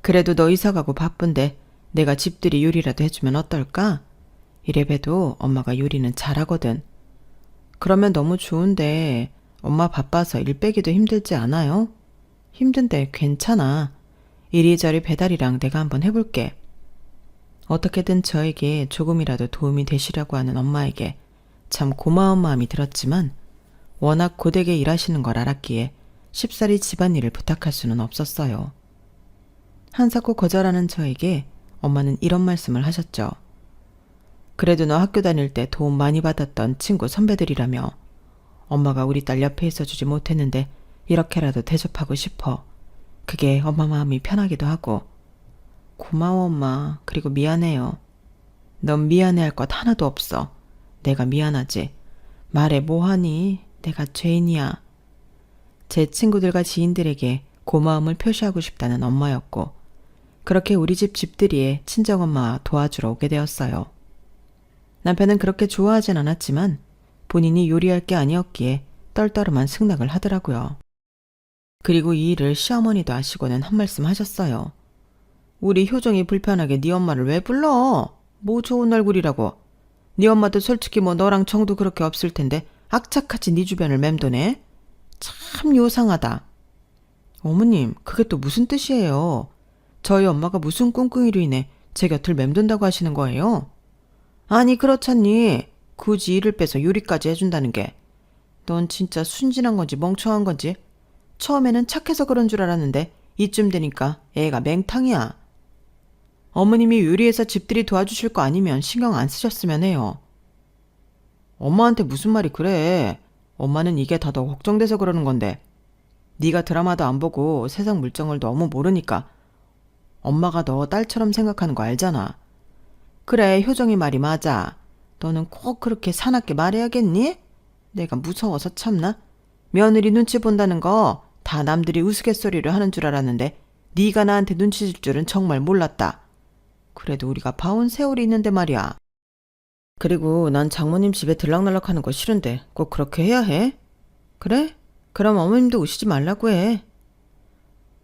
그래도 너 이사가고 바쁜데 내가 집들이 요리라도 해주면 어떨까? 이래봬도 엄마가 요리는 잘하거든. 그러면 너무 좋은데 엄마 바빠서 일 빼기도 힘들지 않아요? 힘든데 괜찮아. 이리저리 배달이랑 내가 한번 해볼게. 어떻게든 저에게 조금이라도 도움이 되시려고 하는 엄마에게 참 고마운 마음이 들었지만 워낙 고되게 일하시는 걸 알았기에 쉽사리 집안일을 부탁할 수는 없었어요. 한사코 거절하는 저에게 엄마는 이런 말씀을 하셨죠. 그래도 너 학교 다닐 때 도움 많이 받았던 친구 선배들이라며 엄마가 우리 딸 옆에 있어주지 못했는데 이렇게라도 대접하고 싶어. 그게 엄마 마음이 편하기도 하고. 고마워 엄마. 그리고 미안해요. 넌 미안해할 것 하나도 없어. 내가 미안하지. 말해 뭐하니? 내가 죄인이야. 제 친구들과 지인들에게 고마움을 표시하고 싶다는 엄마였고 그렇게 우리 집 집들이에 친정엄마 도와주러 오게 되었어요. 남편은 그렇게 좋아하진 않았지만 본인이 요리할 게 아니었기에 떨떠름한 승낙을 하더라고요. 그리고 이 일을 시어머니도 아시고는 한 말씀 하셨어요. 우리 효정이 불편하게 네 엄마를 왜 불러? 뭐 좋은 얼굴이라고. 네 엄마도 솔직히 뭐 너랑 정도 그렇게 없을 텐데 악착같이 네 주변을 맴도네. 참 요상하다. 어머님, 그게 또 무슨 뜻이에요? 저희 엄마가 무슨 꿍꿍이로 인해 제 곁을 맴돈다고 하시는 거예요? 아니 그렇잖니. 굳이 일을 빼서 요리까지 해준다는 게. 넌 진짜 순진한 건지 멍청한 건지. 처음에는 착해서 그런 줄 알았는데 이쯤 되니까 애가 맹탕이야. 어머님이 요리해서 집들이 도와주실 거 아니면 신경 안 쓰셨으면 해요. 엄마한테 무슨 말이 그래. 엄마는 이게 다 너 걱정돼서 그러는 건데. 네가 드라마도 안 보고 세상 물정을 너무 모르니까 엄마가 너 딸처럼 생각하는 거 알잖아. 그래, 효정이 말이 맞아. 너는 꼭 그렇게 사납게 말해야겠니? 내가 무서워서 참나? 며느리 눈치 본다는 거 다 남들이 우스갯소리를 하는 줄 알았는데 네가 나한테 눈치 줄 줄은 정말 몰랐다. 그래도 우리가 봐온 세월이 있는데 말이야. 그리고 난 장모님 집에 들락날락하는 거 싫은데 꼭 그렇게 해야 해? 그래? 그럼 어머님도 오시지 말라고 해.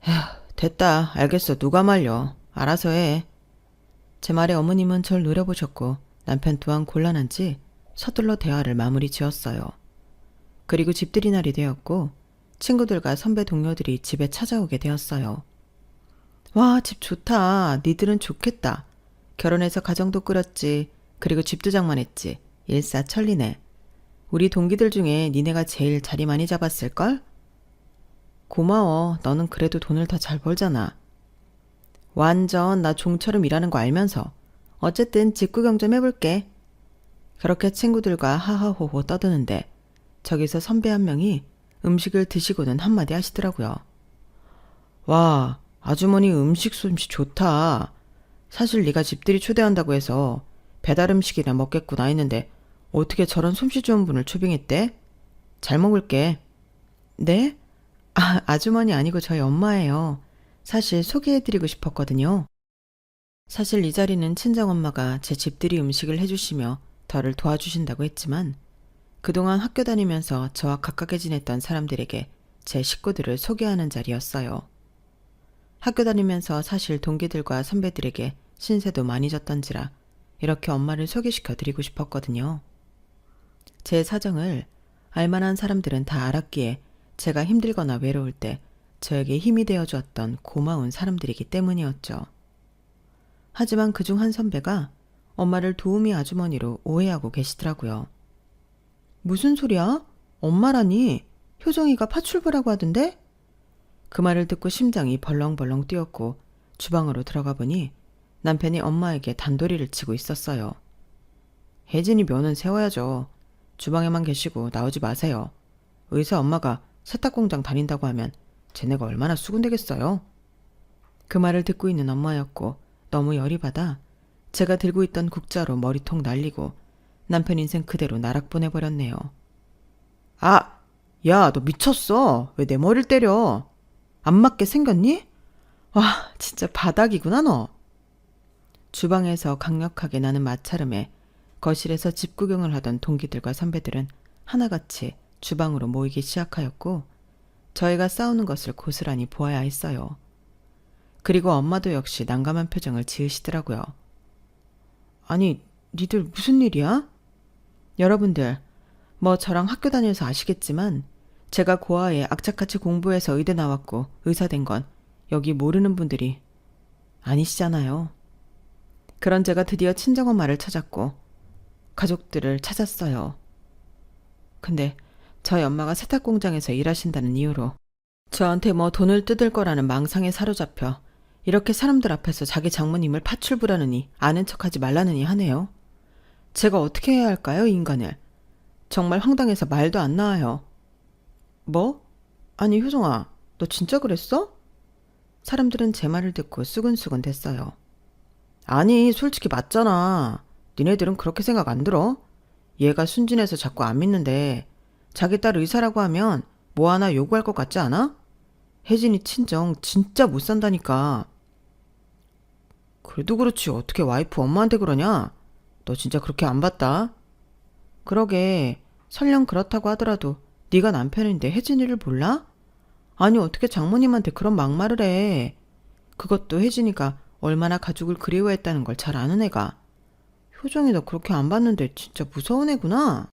에휴, 됐다. 알겠어. 누가 말려. 알아서 해. 제 말에 어머님은 절 노려보셨고 남편 또한 곤란한지 서둘러 대화를 마무리 지었어요. 그리고 집들이 날이 되었고 친구들과 선배 동료들이 집에 찾아오게 되었어요. 와, 집 좋다. 니들은 좋겠다. 결혼해서 가정도 꾸렸지. 그리고 집도 장만했지. 일사천리네. 우리 동기들 중에 니네가 제일 자리 많이 잡았을걸? 고마워. 너는 그래도 돈을 더 잘 벌잖아. 완전 나 종처럼 일하는 거 알면서. 어쨌든 직구경 좀 해볼게. 그렇게 친구들과 하하호호 떠드는데 저기서 선배 한 명이 음식을 드시고는 한마디 하시더라고요. 와, 아주머니 음식 솜씨 좋다. 사실 네가 집들이 초대한다고 해서 배달 음식이나 먹겠구나 했는데 어떻게 저런 솜씨 좋은 분을 초빙했대? 잘 먹을게. 네? 아주머니 아니고 저희 엄마예요. 사실 소개해드리고 싶었거든요. 사실 이 자리는 친정엄마가 제 집들이 음식을 해주시며 저를 도와주신다고 했지만 그동안 학교 다니면서 저와 가깝게 지냈던 사람들에게 제 식구들을 소개하는 자리였어요. 학교 다니면서 사실 동기들과 선배들에게 신세도 많이 졌던지라 이렇게 엄마를 소개시켜 드리고 싶었거든요. 제 사정을 알만한 사람들은 다 알았기에 제가 힘들거나 외로울 때 저에게 힘이 되어 주었던 고마운 사람들이기 때문이었죠. 하지만 그중 한 선배가 엄마를 도우미 아주머니로 오해하고 계시더라고요. 무슨 소리야? 엄마라니? 효정이가 파출부라고 하던데? 그 말을 듣고 심장이 벌렁벌렁 뛰었고 주방으로 들어가 보니 남편이 엄마에게 단도리를 치고 있었어요. 혜진이 면은 세워야죠. 주방에만 계시고 나오지 마세요. 의사 엄마가 세탁공장 다닌다고 하면 쟤네가 얼마나 수군되겠어요? 그 말을 듣고 있는 엄마였고 너무 열이 받아 제가 들고 있던 국자로 머리통 날리고 남편 인생 그대로 나락 보내버렸네요. 아! 야, 너 미쳤어. 왜 내 머리를 때려? 안 맞게 생겼니? 와, 진짜 바닥이구나 너. 주방에서 강력하게 나는 마찰음에 거실에서 집 구경을 하던 동기들과 선배들은 하나같이 주방으로 모이기 시작하였고 저희가 싸우는 것을 고스란히 보아야 했어요. 그리고 엄마도 역시 난감한 표정을 지으시더라고요. 아니, 니들 무슨 일이야? 여러분들, 뭐 저랑 학교 다녀서 아시겠지만 제가 고아에 악착같이 공부해서 의대 나왔고 의사 된 건 여기 모르는 분들이 아니시잖아요. 그런 제가 드디어 친정엄마를 찾았고 가족들을 찾았어요. 근데 저희 엄마가 세탁공장에서 일하신다는 이유로 저한테 뭐 돈을 뜯을 거라는 망상에 사로잡혀 이렇게 사람들 앞에서 자기 장모님을 파출부라느니 아는 척하지 말라느니 하네요. 제가 어떻게 해야 할까요, 이 인간을? 정말 황당해서 말도 안 나와요. 뭐? 아니, 효정아, 너 진짜 그랬어? 사람들은 제 말을 듣고 수근수근 됐어요. 아니, 솔직히 맞잖아. 니네들은 그렇게 생각 안 들어? 얘가 순진해서 자꾸 안 믿는데 자기 딸 의사라고 하면 뭐 하나 요구할 것 같지 않아? 혜진이 친정 진짜 못 산다니까. 그래도 그렇지 어떻게 와이프 엄마한테 그러냐? 너 진짜 그렇게 안 봤다? 그러게 설령 그렇다고 하더라도 네가 남편인데 혜진이를 몰라? 아니 어떻게 장모님한테 그런 막말을 해. 그것도 혜진이가 얼마나 가족을 그리워했다는 걸 잘 아는 애가. 효정이 너 그렇게 안 봤는데 진짜 무서운 애구나.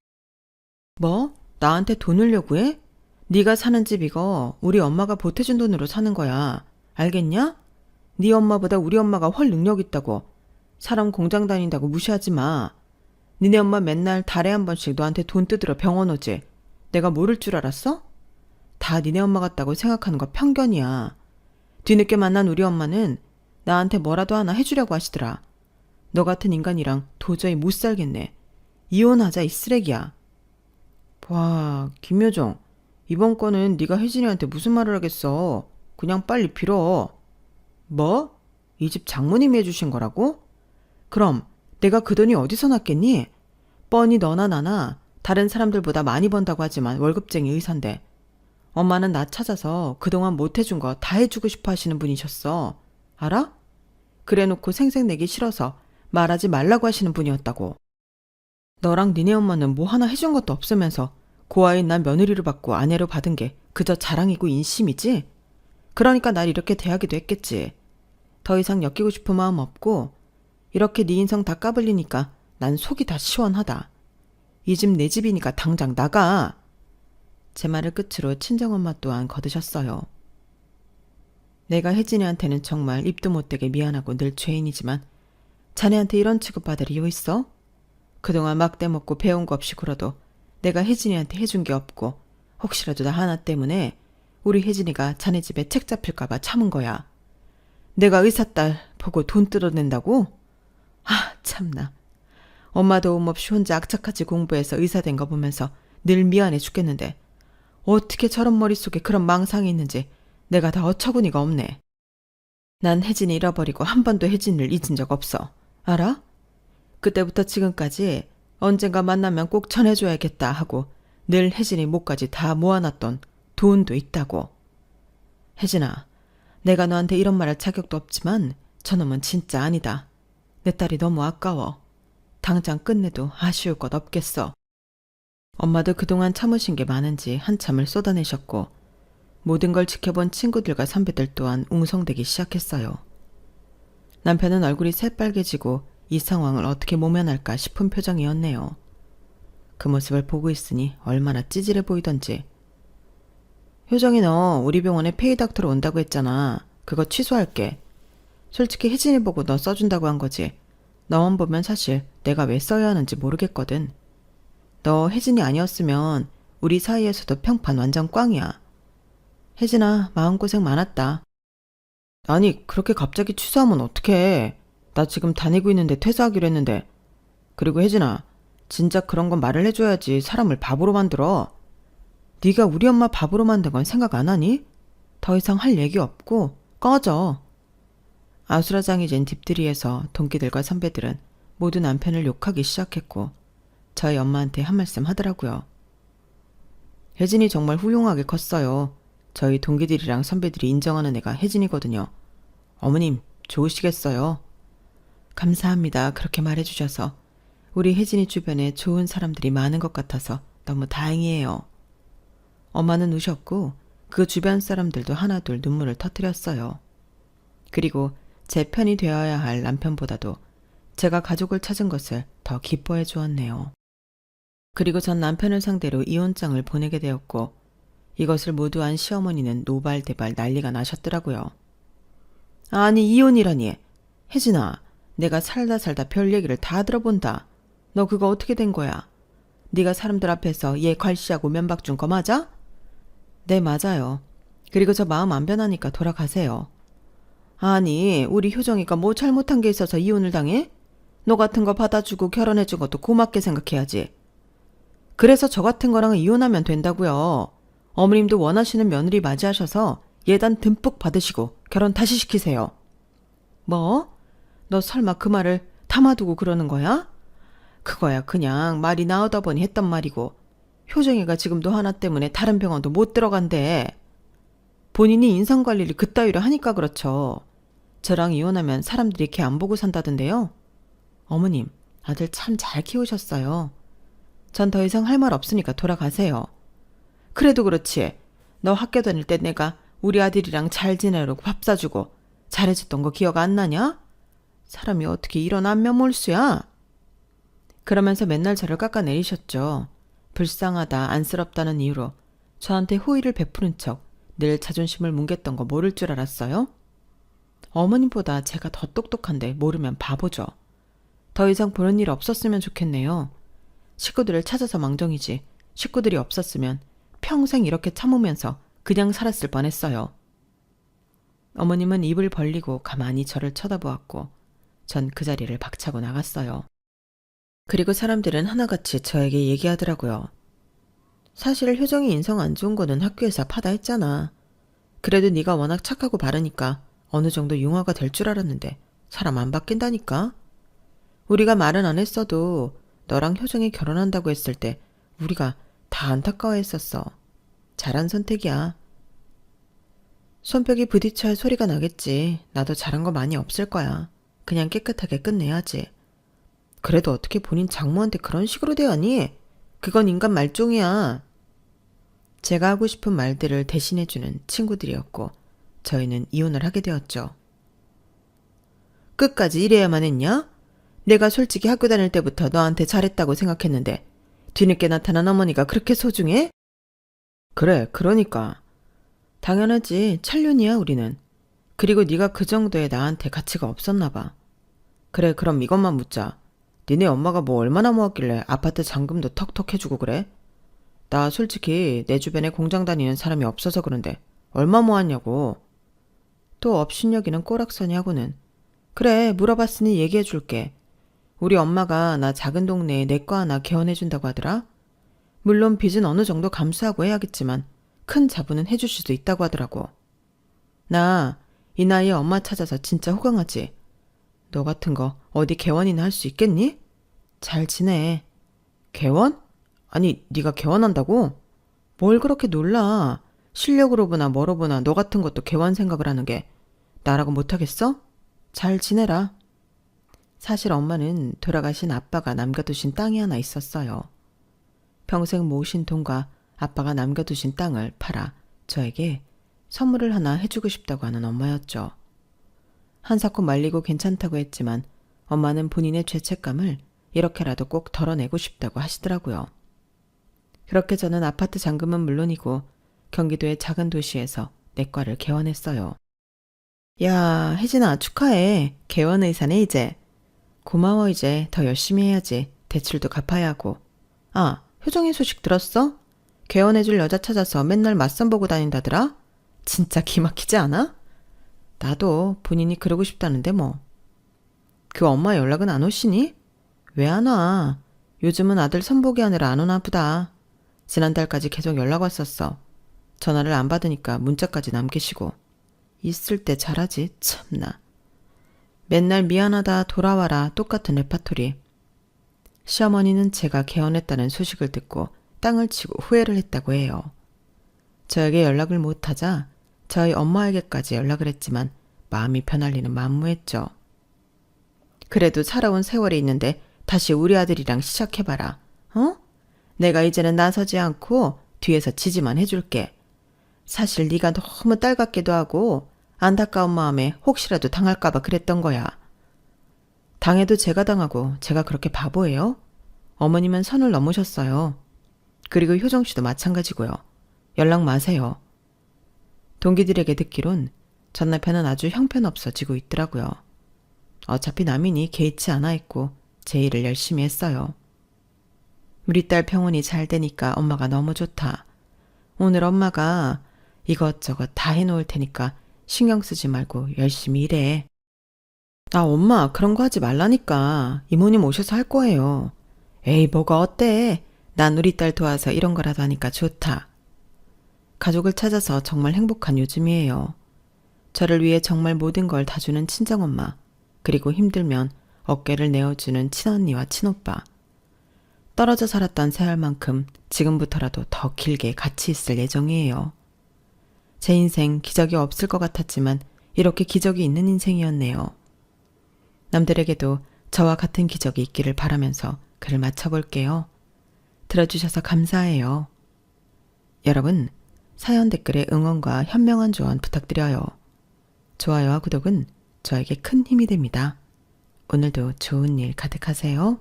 뭐? 나한테 돈을 요구해? 네가 사는 집 이거 우리 엄마가 보태준 돈으로 사는 거야. 알겠냐? 네 엄마보다 우리 엄마가 훨 능력 있다고. 사람 공장 다닌다고 무시하지 마. 니네 엄마 맨날 달에 한 번씩 너한테 돈 뜯으러 병원 오지. 내가 모를 줄 알았어? 다 니네 엄마 같다고 생각하는 거 편견이야. 뒤늦게 만난 우리 엄마는 나한테 뭐라도 하나 해주려고 하시더라. 너 같은 인간이랑 도저히 못 살겠네. 이혼하자 이 쓰레기야. 와, 김효정. 이번 건은 네가 혜진이한테 무슨 말을 하겠어. 그냥 빨리 빌어. 뭐? 이 집 장모님이 해주신 거라고? 그럼 내가 그 돈이 어디서 났겠니? 뻔히 너나 나나 다른 사람들보다 많이 번다고 하지만 월급쟁이 의사인데 엄마는 나 찾아서 그동안 못 해준 거 다 해주고 싶어 하시는 분이셨어. 알아? 그래놓고 생색내기 싫어서 말하지 말라고 하시는 분이었다고. 너랑 니네 엄마는 뭐 하나 해준 것도 없으면서 고아인 난 며느리를 받고 아내로 받은 게 그저 자랑이고 인심이지? 그러니까 날 이렇게 대하기도 했겠지. 더 이상 엮이고 싶은 마음 없고 이렇게 네 인성 다 까불리니까 난 속이 다 시원하다. 이 집 내 집이니까 당장 나가. 제 말을 끝으로 친정엄마 또한 거드셨어요. 내가 혜진이한테는 정말 입도 못되게 미안하고 늘 죄인이지만 자네한테 이런 취급받을 이유 있어? 그동안 막대 먹고 배운 거 없이 굴어도 내가 혜진이한테 해준 게 없고 혹시라도 나 하나 때문에 우리 혜진이가 자네 집에 책 잡힐까봐 참은 거야. 내가 의사딸 보고 돈 뜯어낸다고? 아 참나. 엄마 도움 없이 혼자 악착같이 공부해서 의사 된 거 보면서 늘 미안해 죽겠는데 어떻게 저런 머릿속에 그런 망상이 있는지 내가 다 어처구니가 없네. 난 혜진이 잃어버리고 한 번도 혜진이를 잊은 적 없어. 알아? 그때부터 지금까지 언젠가 만나면 꼭 전해줘야겠다 하고 늘 혜진이 목까지 다 모아놨던 돈도 있다고. 혜진아, 내가 너한테 이런 말할 자격도 없지만 저놈은 진짜 아니다. 내 딸이 너무 아까워. 당장 끝내도 아쉬울 것 없겠어. 엄마도 그동안 참으신 게 많은지 한참을 쏟아내셨고 모든 걸 지켜본 친구들과 선배들 또한 웅성대기 시작했어요. 남편은 얼굴이 새빨개지고 이 상황을 어떻게 모면할까 싶은 표정이었네요. 그 모습을 보고 있으니 얼마나 찌질해 보이던지. 효정이 너 우리 병원에 페이닥터로 온다고 했잖아. 그거 취소할게. 솔직히 혜진이 보고 너 써준다고 한 거지. 너만 보면 사실 내가 왜 써야 하는지 모르겠거든. 너 혜진이 아니었으면 우리 사이에서도 평판 완전 꽝이야. 혜진아, 마음고생 많았다. 아니, 그렇게 갑자기 취소하면 어떡해. 나 지금 다니고 있는데 퇴사하기로 했는데. 그리고 혜진아, 진짜 그런 건 말을 해줘야지 사람을 바보로 만들어. 네가 우리 엄마 바보로 만든 건 생각 안 하니? 더 이상 할 얘기 없고 꺼져. 아수라장이 된 딥들이에서 동기들과 선배들은 모두 남편을 욕하기 시작했고 저희 엄마한테 한 말씀 하더라고요. 혜진이 정말 훌륭하게 컸어요. 저희 동기들이랑 선배들이 인정하는 애가 혜진이거든요. 어머님 좋으시겠어요? 감사합니다. 그렇게 말해주셔서 우리 혜진이 주변에 좋은 사람들이 많은 것 같아서 너무 다행이에요. 엄마는 우셨고 그 주변 사람들도 하나둘 눈물을 터뜨렸어요. 그리고 제 편이 되어야 할 남편보다도 제가 가족을 찾은 것을 더 기뻐해 주었네요. 그리고 전 남편을 상대로 이혼장을 보내게 되었고 이것을 모두 안 시어머니는 노발대발 난리가 나셨더라고요. 아니 이혼이라니. 혜진아, 내가 살다 별 얘기를 다 들어본다. 너 그거 어떻게 된 거야? 네가 사람들 앞에서 얘 괄시하고 면박 준 거 맞아? 네, 맞아요. 그리고 저 마음 안 변하니까 돌아가세요. 아니, 우리 효정이가 뭐 잘못한 게 있어서 이혼을 당해? 너 같은 거 받아주고 결혼해준 것도 고맙게 생각해야지. 그래서 저 같은 거랑은 이혼하면 된다고요. 어머님도 원하시는 며느리 맞이하셔서 예단 듬뿍 받으시고 결혼 다시 시키세요. 뭐? 너 설마 그 말을 담아두고 그러는 거야? 그거야 그냥 말이 나오다 보니 했단 말이고 효정이가 지금도 하나 때문에 다른 병원도 못 들어간대. 본인이 인상관리를 그따위로 하니까 그렇죠. 저랑 이혼하면 사람들이 걔 안 보고 산다던데요. 어머님, 아들 참 잘 키우셨어요. 전 더 이상 할 말 없으니까 돌아가세요. 그래도 그렇지. 너 학교 다닐 때 내가 우리 아들이랑 잘 지내려고 밥 사주고 잘해줬던 거 기억 안 나냐? 사람이 어떻게 이런 안면몰수야? 그러면서 맨날 저를 깎아내리셨죠. 불쌍하다, 안쓰럽다는 이유로 저한테 호의를 베푸는 척 늘 자존심을 뭉갰던 거 모를 줄 알았어요? 어머님보다 제가 더 똑똑한데 모르면 바보죠. 더 이상 보는 일 없었으면 좋겠네요. 식구들을 찾아서 망정이지 식구들이 없었으면 평생 이렇게 참으면서 그냥 살았을 뻔했어요. 어머님은 입을 벌리고 가만히 저를 쳐다보았고 전 그 자리를 박차고 나갔어요. 그리고 사람들은 하나같이 저에게 얘기하더라고요. 사실 효정이 인성 안 좋은 거는 학교에서 파다했잖아. 그래도 네가 워낙 착하고 바르니까 어느 정도 융화가 될 줄 알았는데 사람 안 바뀐다니까. 우리가 말은 안 했어도 너랑 효정이 결혼한다고 했을 때 우리가 다 안타까워했었어. 잘한 선택이야. 손뼉이 부딪혀야 소리가 나겠지. 나도 잘한 거 많이 없을 거야. 그냥 깨끗하게 끝내야지. 그래도 어떻게 본인 장모한테 그런 식으로 대하니? 그건 인간 말종이야. 제가 하고 싶은 말들을 대신해주는 친구들이었고 저희는 이혼을 하게 되었죠. 끝까지 이래야만 했냐? 내가 솔직히 학교 다닐 때부터 너한테 잘했다고 생각했는데 뒤늦게 나타난 어머니가 그렇게 소중해? 그래, 그러니까. 당연하지. 찰륜이야 우리는. 그리고 네가 그 정도의 나한테 가치가 없었나 봐. 그래, 그럼 이것만 묻자. 니네 엄마가 뭐 얼마나 모았길래 아파트 잔금도 턱턱 해주고 그래? 나 솔직히 내 주변에 공장 다니는 사람이 없어서 그런데 얼마 모았냐고. 또 업신여기는 꼬락서니 하고는. 그래, 물어봤으니 얘기해줄게. 우리 엄마가 나 작은 동네에 내과 하나 개원해준다고 하더라. 물론 빚은 어느 정도 감수하고 해야겠지만 큰 자부는 해줄 수도 있다고 하더라고. 나 이 나이에 엄마 찾아서 진짜 호강하지. 너 같은 거 어디 개원이나 할 수 있겠니? 잘 지내. 개원? 아니, 네가 개원한다고? 뭘 그렇게 놀라. 실력으로 보나 뭐로 보나 너 같은 것도 개원 생각을 하는 게 나라고 못하겠어? 잘 지내라. 사실 엄마는 돌아가신 아빠가 남겨두신 땅이 하나 있었어요. 평생 모으신 돈과 아빠가 남겨두신 땅을 팔아 저에게 선물을 하나 해주고 싶다고 하는 엄마였죠. 한사코 말리고 괜찮다고 했지만 엄마는 본인의 죄책감을 이렇게라도 꼭 덜어내고 싶다고 하시더라고요. 그렇게 저는 아파트 잔금은 물론이고 경기도의 작은 도시에서 내과를 개원했어요. 야, 혜진아, 축하해. 개원 의사네 이제. 고마워. 이제 더 열심히 해야지. 대출도 갚아야 하고. 아, 효정이 소식 들었어? 개원해줄 여자 찾아서 맨날 맞선 보고 다닌다더라? 진짜 기막히지 않아? 나도 본인이 그러고 싶다는데 뭐. 그 엄마 연락은 안 오시니? 왜 안 와? 요즘은 아들 선보기 하느라 안 오나 보다. 지난달까지 계속 연락 왔었어. 전화를 안 받으니까 문자까지 남기시고. 있을 때 잘하지, 참나. 맨날 미안하다, 돌아와라, 똑같은 레파토리. 시어머니는 제가 개원했다는 소식을 듣고 땅을 치고 후회를 했다고 해요. 저에게 연락을 못하자 저희 엄마에게까지 연락을 했지만 마음이 편할 리는 만무했죠. 그래도 살아온 세월이 있는데 다시 우리 아들이랑 시작해봐라. 어? 내가 이제는 나서지 않고 뒤에서 지지만 해줄게. 사실 네가 너무 딸 같기도 하고 안타까운 마음에 혹시라도 당할까봐 그랬던 거야. 당해도 제가 당하고 제가 그렇게 바보예요? 어머님은 선을 넘으셨어요. 그리고 효정 씨도 마찬가지고요. 연락 마세요. 동기들에게 듣기론 전 남편은 아주 형편없어지고 있더라고요. 어차피 남이니 개의치 않아 했고 제 일을 열심히 했어요. 우리 딸 병원이 잘 되니까 엄마가 너무 좋다. 오늘 엄마가 이것저것 다 해놓을 테니까 신경 쓰지 말고 열심히 일해. 아, 엄마 그런 거 하지 말라니까. 이모님 오셔서 할 거예요. 에이, 뭐가 어때? 난 우리 딸 도와서 이런 거라도 하니까 좋다. 가족을 찾아서 정말 행복한 요즘이에요. 저를 위해 정말 모든 걸 다 주는 친정엄마, 그리고 힘들면 어깨를 내어주는 친언니와 친오빠. 떨어져 살았던 세월만큼 지금부터라도 더 길게 같이 있을 예정이에요. 제 인생 기적이 없을 것 같았지만 이렇게 기적이 있는 인생이었네요. 남들에게도 저와 같은 기적이 있기를 바라면서 글을 마쳐볼게요. 들어주셔서 감사해요. 여러분, 사연 댓글에 응원과 현명한 조언 부탁드려요. 좋아요와 구독은 저에게 큰 힘이 됩니다. 오늘도 좋은 일 가득하세요.